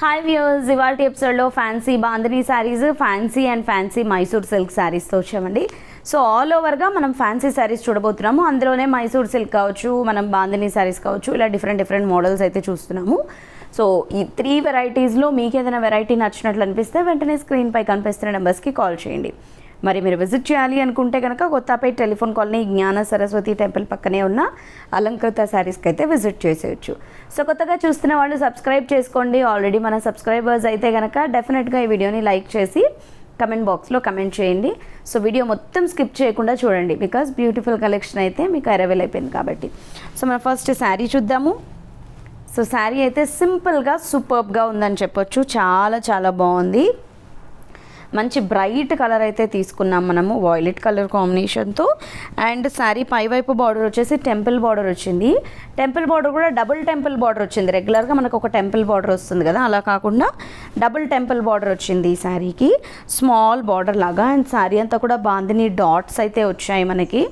Hi viewers, ఇవాల్టి ఎపిసోడ్లో fancy bandhani saris, fancy Mysore silk శారీస్తో వచ్చామండి. సో ఆల్ ఓవర్గా మనం ఫ్యాన్సీ శారీస్ చూడబోతున్నాము. అందులోనే మైసూర్ సిల్క్ కావచ్చు, మనం బాంధనీ శారీస్ కావచ్చు, ఇలా డిఫరెంట్ మోడల్స్ అయితే చూస్తున్నాము. సో ఈ 3 వెరైటీస్లో మీకు ఏదైనా వెరైటీ నచ్చినట్లు అనిపిస్తే వెంటనే స్క్రీన్పై కనిపిస్తున్న నెంబర్స్కి కాల్ చేయండి. మరి మీరు విజిట్ చేయాలి అనుకుంటే కనుక కొత్తపేట టెలిఫోన్ కాలనీ జ్ఞాన సరస్వతి టెంపుల్ పక్కనే ఉన్న అలంకృత శారీస్కి అయితే విజిట్ చేసేయచ్చు. సో కొత్తగా చూస్తున్న వాళ్ళు సబ్స్క్రైబ్ చేసుకోండి. ఆల్రెడీ మన సబ్స్క్రైబర్స్ అయితే కనుక డెఫినెట్గా ఈ వీడియోని లైక్ చేసి కమెంట్ బాక్స్లో కమెంట్ చేయండి. సో వీడియో మొత్తం స్కిప్ చేయకుండా చూడండి, బికాజ్ బ్యూటిఫుల్ కలెక్షన్ అయితే మీకు అరైవల్ అయిపోయింది కాబట్టి. సో మనం ఫస్ట్ శారీ చూద్దాము. సో శారీ అయితే సింపుల్గా సూపర్బ్గా ఉందని చెప్పొచ్చు. చాలా బాగుంది. మంచి బ్రైట్ కలర్ అయితే తీసుకున్నాం మనము, వాయిలెట్ కలర్ కాంబినేషన్తో. అండ్ శారీ పైవైపు బార్డర్ వచ్చేసి టెంపుల్ బార్డర్ వచ్చింది. టెంపుల్ బార్డర్ కూడా డబుల్ టెంపుల్ బార్డర్ వచ్చింది. రెగ్యులర్గా మనకు ఒక టెంపుల్ బార్డర్ వస్తుంది కదా, అలా కాకుండా డబుల్ టెంపుల్ బార్డర్ వచ్చింది ఈ శారీకి, స్మాల్ బార్డర్ లాగా. అండ్ శారీ అంతా కూడా బాందిని డాట్స్ అయితే వచ్చాయి మనకి,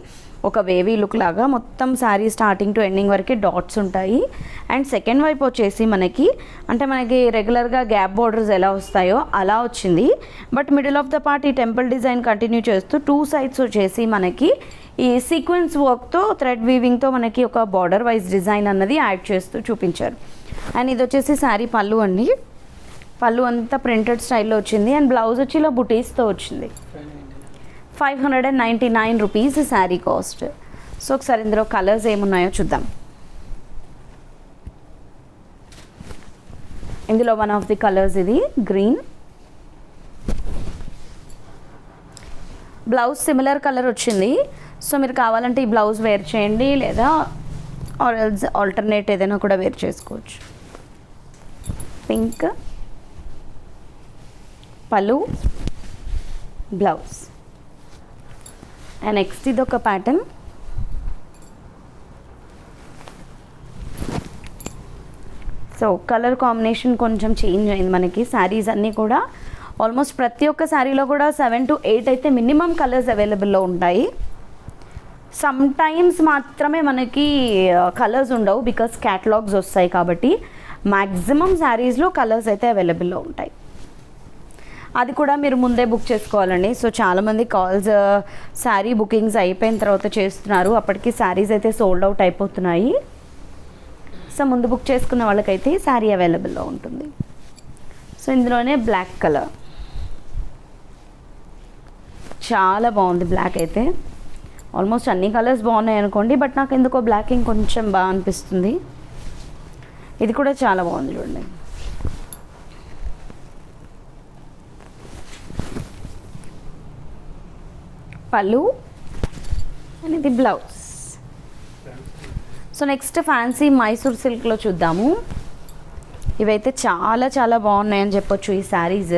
ఒక వేవీ లుక్ లాగా. మొత్తం శారీ స్టార్టింగ్ టు ఎండింగ్ వరకు డాట్స్ ఉంటాయి. అండ్ సెకండ్ వైపు వచ్చేసి మనకి రెగ్యులర్గా గ్యాప్ బోర్డర్స్ ఎలా వస్తాయో అలా వచ్చింది. But middle of the part ఈ టెంపుల్ డిజైన్ కంటిన్యూ చేస్తూ 2 సైడ్స్ వచ్చేసి మనకి ఈ సీక్వెన్స్ వర్క్తో థ్రెడ్ వీవింగ్తో మనకి ఒక బార్డర్ వైజ్ డిజైన్ అన్నది యాడ్ చేస్తూ చూపించారు. అండ్ ఇది వచ్చేసి శారీ పళ్ళు అండి. పళ్ళు అంతా ప్రింటెడ్ స్టైల్లో వచ్చింది. అండ్ బ్లౌజ్ వచ్చి ఇలా బుటీస్తో వచ్చింది. 599 రూపీస్ శారీ కాస్ట్. సో ఒకసారి ఇందులో కలర్స్ ఏమున్నాయో చూద్దాం. ఇందులో వన్ ఆఫ్ ది కలర్స్ ఇది గ్రీన్. బ్లౌజ్ సిమిలర్ కలర్ వచ్చింది. సో మీరు కావాలంటే ఈ బ్లౌజ్ వేర్ చేయండి, లేదా ఆల్టర్నేట్ ఏదైనా కూడా వేర్ చేసుకోవచ్చు. పింక్ పళ్ళు, బ్లౌజ్. అండ్ నెక్స్ట్ ఇది ఒక ప్యాటర్న్. సో కలర్ కాంబినేషన్ కొంచెం చేంజ్ అయింది మనకి. శారీస్ అన్నీ కూడా ఆల్మోస్ట్ ప్రతి ఒక్క శారీలో కూడా 7 to 8 అయితే మినిమం కలర్స్ అవైలబుల్లో ఉంటాయి. సమ్ టైమ్స్ మాత్రమే మనకి కలర్స్ ఉండవు, బికాస్ క్యాటలాగ్స్ వస్తాయి కాబట్టి. మ్యాక్సిమం శారీస్లో కలర్స్ అయితే అవైలబుల్లో ఉంటాయి. అది కూడా మీరు ముందే బుక్ చేసుకోవాలండి. సో చాలామంది కాల్స్ శారీ బుకింగ్స్ అయిపోయిన తర్వాత చేస్తున్నారు, అప్పటికి శారీస్ అయితే సోల్డ్ అవుట్ అయిపోతున్నాయి. సో ముందు బుక్ చేసుకున్న వాళ్ళకైతే శారీ అవైలబుల్లో ఉంటుంది. సో ఇందులోనే బ్లాక్ కలర్ చాలా బాగుంది. బ్లాక్ అయితే ఆల్మోస్ట్ అన్ని కలర్స్ బాగున్నాయి అనుకోండి, బట్ నాకు ఎందుకో బ్లాక్ ఇంకొంచెం బాగా అనిపిస్తుంది. ఇది కూడా చాలా బాగుంది చూడండి. పళ్ళు అండ్ ఇది blouse. So next fancy Mysore సిల్క్లో చూద్దాము. ఇవైతే చాలా బాగున్నాయని చెప్పొచ్చు ఈ శారీస్,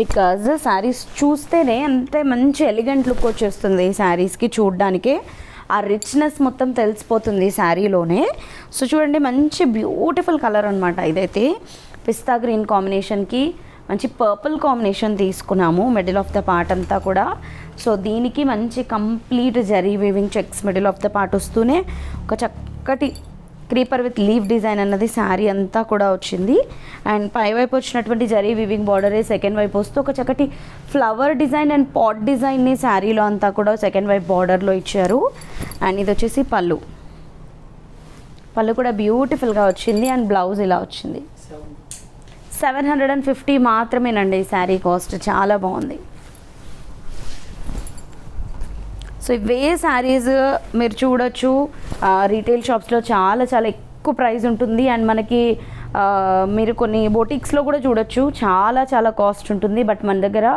బికాజ్ శారీస్ చూస్తేనే అంటే మంచి ఎలిగెంట్ లుక్ వచ్చేస్తుంది ఈ శారీస్కి. చూడడానికే ఆ రిచ్నెస్ మొత్తం తెలిసిపోతుంది శారీలోనే. సో చూడండి, మంచి బ్యూటిఫుల్ కలర్ అనమాట. ఇదైతే పిస్తా గ్రీన్ కాంబినేషన్కి మంచి పర్పుల్ కాంబినేషన్ తీసుకున్నాము మిడిల్ ఆఫ్ ద పార్ట్ అంతా కూడా. సో దీనికి మంచి complete zari weaving checks middle of the part వస్తూనే ఒక చక్కటి క్రీపర్ విత్ లీవ్ డిజైన్ అన్నది శారీ అంతా కూడా వచ్చింది. అండ్ పైవైపు వచ్చినటువంటి జరీ వీవింగ్ బార్డరే సెకండ్ వైపు వస్తూ ఒక చక్కటి ఫ్లవర్ డిజైన్ అండ్ పాట్ డిజైన్ని శారీలో అంతా కూడా సెకండ్ వైపు బార్డర్లో ఇచ్చారు. అండ్ ఇది వచ్చేసి పళ్ళు కూడా బ్యూటిఫుల్గా వచ్చింది. అండ్ బ్లౌజ్ ఇలా వచ్చింది. 750 మాత్రమేనండి ఈ శారీ కాస్ట్. చాలా బాగుంది. సో ఇవే శారీస్ మీరు చూడొచ్చు రీటైల్ షాప్స్లో చాలా ఎక్కువ ప్రైస్ ఉంటుంది. అండ్ మనకి మీరు కొన్ని బొటిక్స్లో కూడా చూడొచ్చు చాలా కాస్ట్ ఉంటుంది. బట్ మన దగ్గర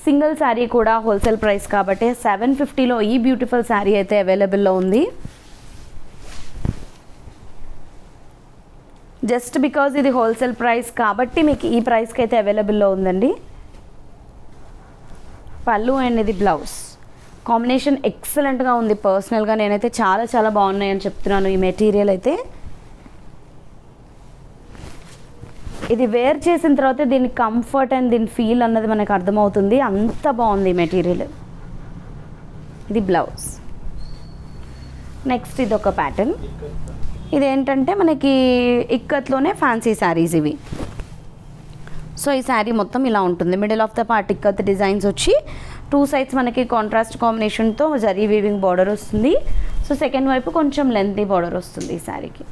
సింగిల్ శారీ కూడా హోల్సేల్ ప్రైస్ కాబట్టి 750లో ఈ బ్యూటిఫుల్ శారీ అయితే అవైలబుల్లో ఉంది. జస్ట్ బికాజ్ ఇది హోల్సేల్ ప్రైస్ కాబట్టి మీకు ఈ ప్రైస్కి అయితే అవైలబుల్లో ఉందండి. పళ్ళు అండ్ ఇది బ్లౌజ్ కాంబినేషన్ ఎక్సలెంట్గా ఉంది. పర్సనల్గా నేనైతే చాలా బాగున్నాయని చెప్తున్నాను. ఈ మెటీరియల్ అయితే ఇది వేర్ చేసిన తర్వాత దీని కంఫర్ట్ అండ్ దీని ఫీల్ అన్నది మనకు అర్థమవుతుంది. అంత బాగుంది మెటీరియల్. ఇది బ్లౌజ్. నెక్స్ట్ ఇది ఒక ప్యాటర్న్. ఇదేంటంటే మనకి ఇక్కత్లోనే ఫ్యాన్సీ శారీస్ ఇవి. సో ఈ శారీ మొత్తం ఇలా ఉంటుంది. Middle of the part ikat designs వచ్చి 2 సైడ్స్ మనకి కాంట్రాస్ట్ కాంబినేషన్తో జరీ వీవింగ్ బార్డర్ వస్తుంది. సో సెకండ్ వైపు కొంచెం లెంతీ బార్డర్ వస్తుంది ఈ శారీకి.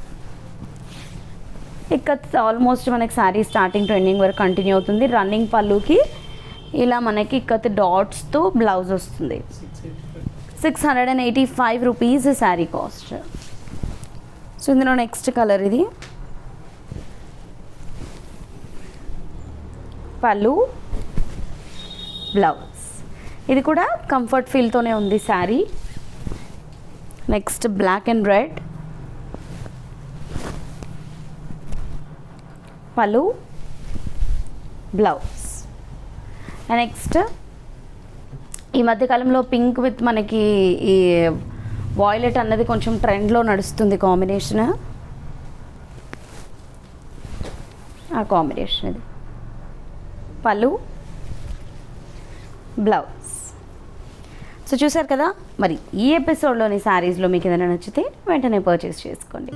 ఇక్కత్ ఆల్మోస్ట్ మనకి శారీ స్టార్టింగ్ టు ఎండింగ్ వరకు కంటిన్యూ అవుతుంది. రన్నింగ్ పళ్ళుకి ఇలా మనకి ఇక్కత్ డాట్స్తో బ్లౌజ్ వస్తుంది. 685 రూపీస్ శారీ కాస్ట్. సో ఇందులో నెక్స్ట్ కలర్ ఇది పళ్ళు బ్లౌజ్. ఇది కూడా కంఫర్ట్ ఫీల్తోనే ఉంది sari. Next black and red pallu blouse. Next ఈ మధ్యకాలంలో పింక్ విత్ మనకి ఈ వాయిలెట్ అన్నది కొంచెం ట్రెండ్లో నడుస్తుంది కాంబినేషన్. ఆ కాంబినేషన్ ఇది పళ్ళు బ్లౌజ్. సో చూసారు కదా, మరి ఈ ఎపిసోడ్లోని శారీస్లో మీకు ఏదైనా నచ్చితే వెంటనే పర్చేస్ చేసుకోండి.